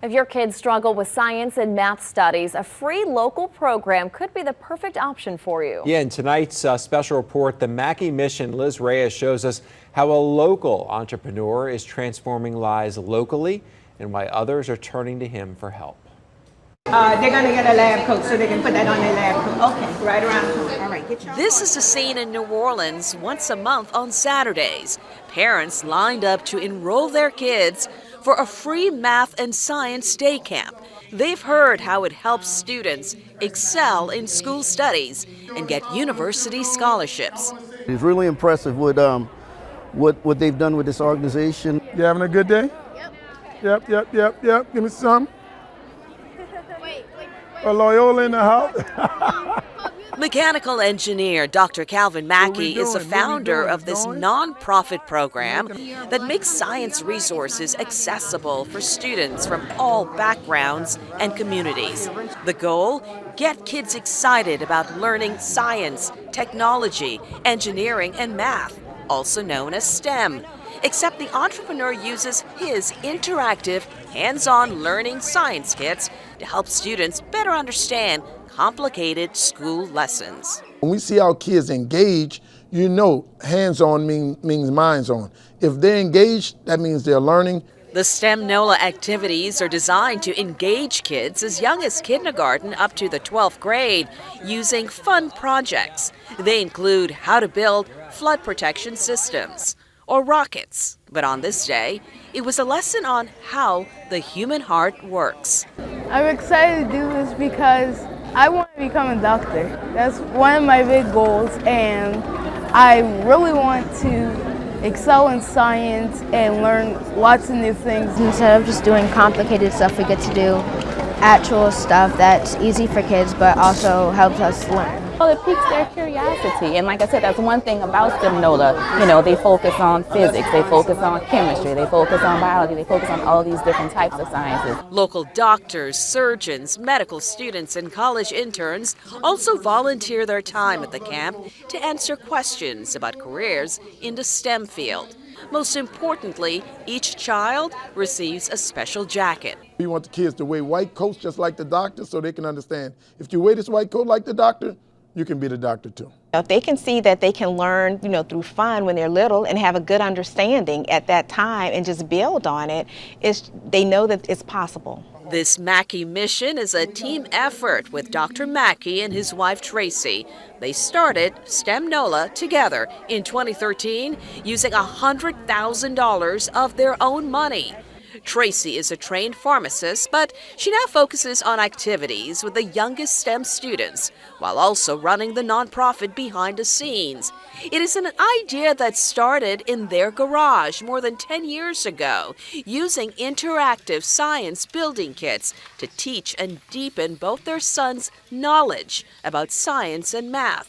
If your kids struggle with science and math studies, a free local program could be the perfect option for you. Yeah, in tonight's special report, the Mackie Mission, Liz Reyes shows us how a local entrepreneur is transforming lives locally and why others are turning to him for help. They're going to get a lab coat so they can put that on their lab coat. Okay, right around the corner. All right, get your. This is a scene in New Orleans once a month on Saturdays. Parents lined up to enroll their kids for a free math and science day camp. They've heard how it helps students excel in school studies and get university scholarships. It's really impressive what they've done with this organization. You having a good day? Yep. Give me some. A Loyola in the house. Mechanical engineer Dr. Calvin Mackie is the founder of this nonprofit program that makes science resources accessible for students from all backgrounds and communities. The goal? Get kids excited about learning science, technology, engineering, and math, also known as STEM. Except the entrepreneur uses his interactive, hands-on learning science kits to help students better understand complicated school lessons. When we see our kids engage, you know hands-on means minds-on. If they're engaged, that means they're learning. The STEM NOLA activities are designed to engage kids as young as kindergarten up to the 12th grade using fun projects. They include how to build flood protection systems or rockets. But on this day, it was a lesson on how the human heart works. I'm excited to do this because I want to become a doctor. That's one of my big goals, and I really want to excel in science and learn lots of new things. Instead of just doing complicated stuff, we get to do actual stuff that's easy for kids but also helps us learn. Well, it piques their curiosity, and like I said, that's one thing about STEM NOLA. You know, they focus on physics, they focus on chemistry, they focus on biology, they focus on all these different types of sciences. Local doctors, surgeons, medical students, and college interns also volunteer their time at the camp to answer questions about careers in the STEM field. Most importantly, each child receives a special jacket. We want the kids to wear white coats just like the doctor so they can understand. If you wear this white coat like the doctor, you can be the doctor too. If they can see that they can learn, through fun when they're little and have a good understanding at that time and just build on it, they know that it's possible. This Mackie Mission is a team effort with Dr. Mackie and his wife Tracy. They started STEM NOLA together in 2013 using $100,000 of their own money. Tracy is a trained pharmacist, but she now focuses on activities with the youngest STEM students, while also running the nonprofit behind the scenes. It is an idea that started in their garage more than 10 years ago, using interactive science building kits to teach and deepen both their sons' knowledge about science and math.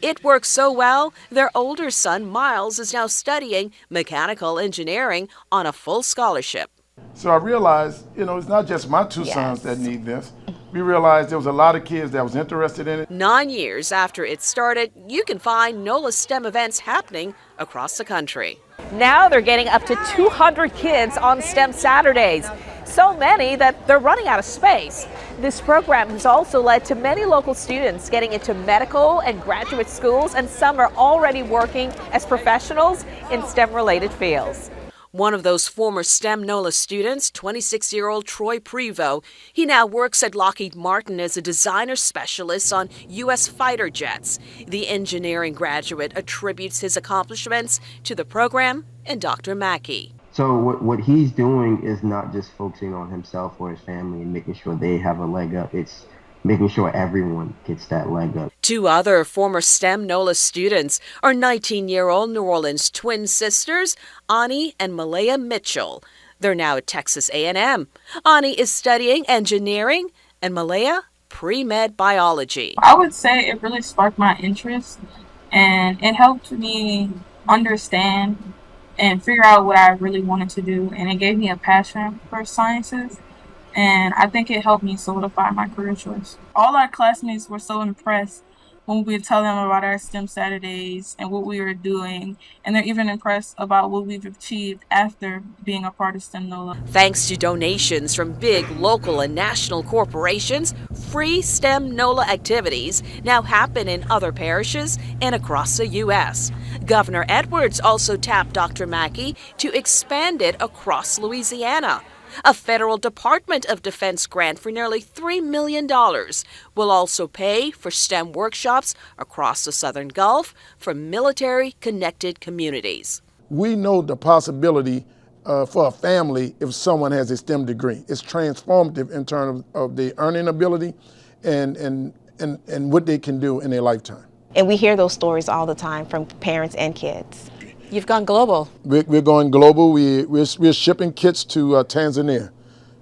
It works so well, their older son, Miles, is now studying mechanical engineering on a full scholarship. So I realized, it's not just my two sons that need this. We realized there was a lot of kids that was interested in it. 9 years after it started, you can find NOLA STEM events happening across the country. Now they're getting up to 200 kids on STEM Saturdays. So many that they're running out of space. This program has also led to many local students getting into medical and graduate schools, and some are already working as professionals in STEM-related fields. One of those former STEM NOLA students, 26-year-old Troy Prevost, he now works at Lockheed Martin as a designer specialist on U.S. fighter jets. The engineering graduate attributes his accomplishments to the program and Dr. Mackie. So what he's doing is not just focusing on himself or his family and making sure they have a leg up. It's making sure everyone gets that leg up. Two other former STEM NOLA students are 19-year-old New Orleans twin sisters, Ani and Malaya Mitchell. They're now at Texas A&M. Ani is studying engineering and Malaya pre-med biology. I would say it really sparked my interest, and it helped me understand and figure out what I really wanted to do, and it gave me a passion for sciences. And I think it helped me solidify my career choice. All our classmates were so impressed when we would tell them about our STEM Saturdays and what we were doing, and they're even impressed about what we've achieved after being a part of STEM NOLA. Thanks to donations from big local and national corporations, free STEM NOLA activities now happen in other parishes and across the U.S. Governor Edwards also tapped Dr. Mackie to expand it across Louisiana. A federal Department of Defense grant for nearly $3 million will also pay for STEM workshops across the Southern Gulf for military-connected communities. We know the possibility for a family if someone has a STEM degree. It's transformative in terms of their earning ability and what they can do in their lifetime. And we hear those stories all the time from parents and kids. You've gone global. We're going global. We're shipping kits to Tanzania.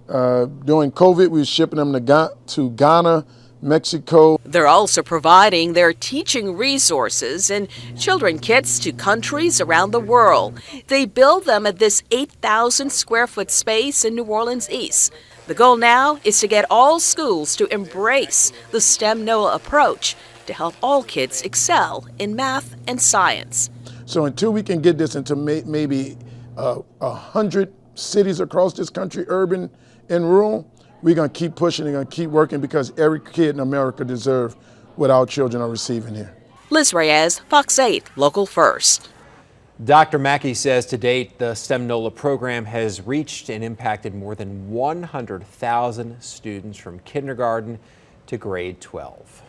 During COVID, we were shipping them to Ghana, Mexico. They're also providing their teaching resources and children kits to countries around the world. They build them at this 8,000 square foot space in New Orleans East. The goal now is to get all schools to embrace the STEM NOLA approach to help all kids excel in math and science. So until we can get this into maybe 100 cities across this country, urban and rural, we're going to keep pushing and going to keep working because every kid in America deserves what our children are receiving here. Liz Reyes, Fox 8, Local First. Dr. Mackie says to date, the STEM NOLA program has reached and impacted more than 100,000 students from kindergarten to grade 12.